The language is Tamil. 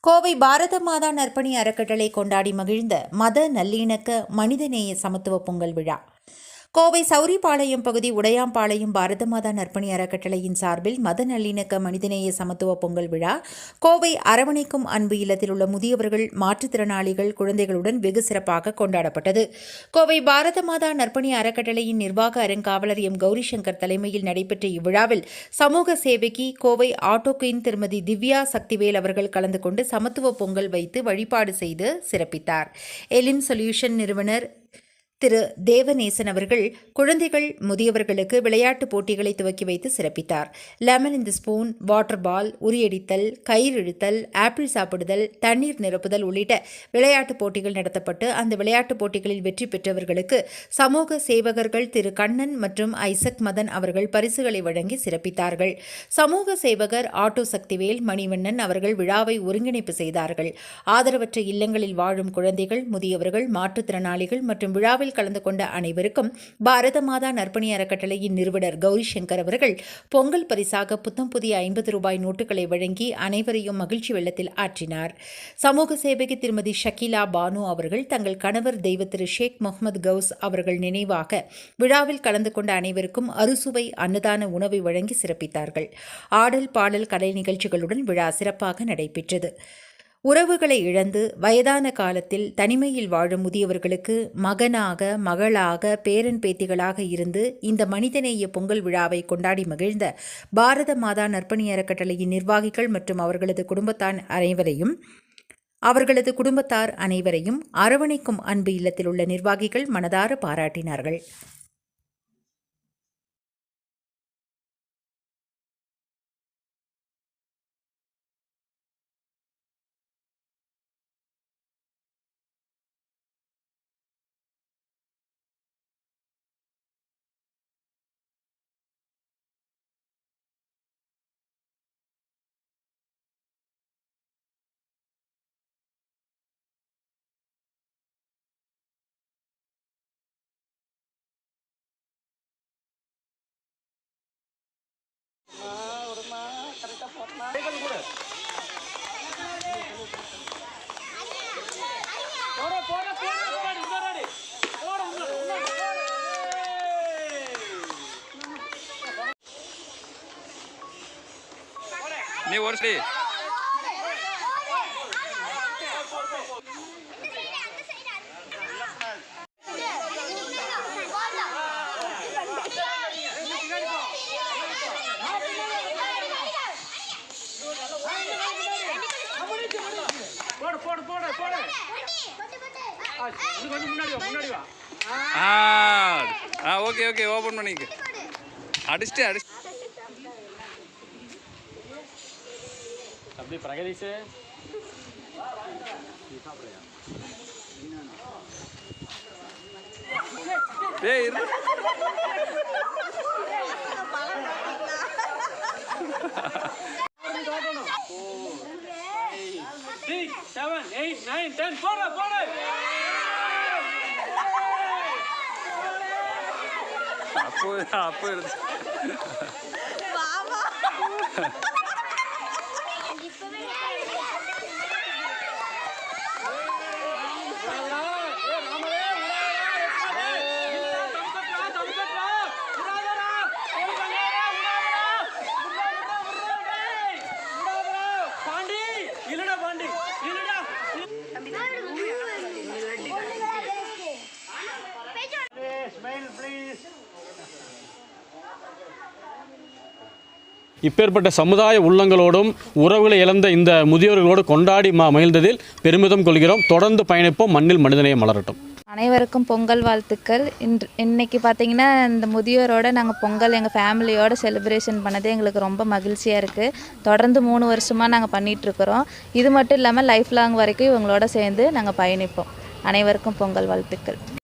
கோவை பாரத மாதா நற்பணி அறக்கட்டளை கொண்டாடி மகிழ்ந்த மத நல்லிணக்க மனிதநேய சமத்துவ பொங்கல் விழா. கோவை சௌரிபாளையம் பகுதி உடையாம்பாளையம் பாரத மாதா நற்பணி அறக்கட்டளையின் சார்பில் மத நல்லிணக்க மனிதநேய சமத்துவ பொங்கல் விழா கோவை அரவணைக்கும் அன்பு இல்லத்தில் உள்ள முதியவர்கள், மாற்றுத்திறனாளிகள், குழந்தைகளுடன் வெகு சிறப்பாக கொண்டாடப்பட்டது. கோவை பாரத மாதா நற்பணி அறக்கட்டளையின் நிர்வாக அறங்காவலர் எம் கௌரி சங்கர் தலைமையில் நடைபெற்ற இவ்விழாவில் சமூக சேவகி கோவை ஆட்டோ குயின் திருமதி திவ்யா சக்திவேல் அவர்கள் கலந்து கொண்டு சமத்துவ பொங்கல் வைத்து வழிபாடு செய்து சிறப்பித்தார். எலிம் சொல்யூஷன் நிறுவனர் திரு தேவநேசன் அவர்கள் குழந்தைகள், முதியவர்களுக்கு விளையாட்டுப் போட்டிகளை துவக்கி வைத்து சிறப்பித்தார். Lemon in the spoon, water ball, உரியடித்தல், கயிறு இழுத்தல், ஆப்பிள் சாப்பிடுதல், தண்ணீர் நிரப்புதல் உள்ளிட்ட விளையாட்டுப் போட்டிகள் நடத்தப்பட்டு அந்த விளையாட்டுப் போட்டிகளில் வெற்றி பெற்றவர்களுக்கு சமூக சேவகர்கள் திரு கண்ணன் மற்றும் ஐசக் மதன் அவர்கள் பரிசுகளை வழங்கி சிறப்பித்தார்கள். சமூக சேவகர் ஆட்டோ சக்திவேல், மணிவண்ணன் அவர்கள் விழாவை ஒருங்கிணைப்பு செய்தார்கள். ஆதரவற்ற இல்லங்களில் வாழும் குழந்தைகள், முதியவர்கள், மாற்றுத்திறனாளிகள் மற்றும் விழாவில் கலந்து கொண்ட அனைவருக்கும் பாரத மாதா நற்பணி அறக்கட்டளையின் நிறுவனர் கௌரி சங்கர் அவர்கள் பொங்கல் பரிசாக புத்தம் புதிய 50 ரூபாய் நோட்டுகளை வழங்கி அனைவரையும் மகிழ்ச்சி வெள்ளத்தில் ஆற்றினார். சமூக சேவகி திருமதி ஷக்கீலா பானு அவர்கள் தங்கள் கணவர் தெய்வ திரு ஷேக் முகமது கவுஸ் அவர்கள் நினைவாக விழாவில் கலந்து கொண்ட அனைவருக்கும் அறுசுவை அன்னதான உணவை வழங்கி சிறப்பித்தார்கள். ஆடல், பாடல், கலை நிகழ்ச்சிகளுடன் விழா சிறப்பாக நடைபெற்றது. உறவுகளை இழந்து வயதான காலத்தில் தனிமையில் வாழும் முதியவர்களுக்கு மகனாக, மகளாக, பேரன் பேத்திகளாக இருந்து இந்த மனிதநேய பொங்கல் விழாவை கொண்டாடி மகிழ்ந்த பாரத மாதா நற்பணி அறக்கட்டளையின் நிர்வாகிகள் மற்றும் அவர்களது குடும்பத்தார் அனைவரையும் அரவணைக்கும் அன்பு இல்லத்தில் உள்ள நிர்வாகிகள் மனதார பாராட்டினார்கள். நீ ஓர்ஸ்டி ஓகே ஓகே ஓபன் பண்ணிக்க. அடிச்சிட்டு அப்படி பிரகதீஷ் ஏய் இரு 6 7 8 9 10 போடு அப்போ இப்பேற்பட்ட சமுதாய உள்ளங்களோடும் உறவுகளை இழந்த இந்த முதியோர்களோடு கொண்டாடி மகிழ்ந்ததில் பெருமிதம் கொள்கிறோம். தொடர்ந்து பயணிப்போம். மண்ணில் மனிதநேயம் மலரட்டும். அனைவருக்கும் பொங்கல் வாழ்த்துக்கள். இன்னைக்கு பார்த்தீங்கன்னா இந்த முதியோரோட நாங்கள் பொங்கல் எங்கள் ஃபேமிலியோடு செலிப்ரேஷன் பண்ணது எங்களுக்கு ரொம்ப மகிழ்ச்சியாக இருக்குது. தொடர்ந்து 3 வருஷமாக நாங்கள் பண்ணிகிட்ருக்குறோம். இது மட்டும் இல்லாமல் லைஃப் லாங் வரைக்கும் இவங்களோட சேர்ந்து நாங்கள் பயணிப்போம். அனைவருக்கும் பொங்கல் வாழ்த்துக்கள்.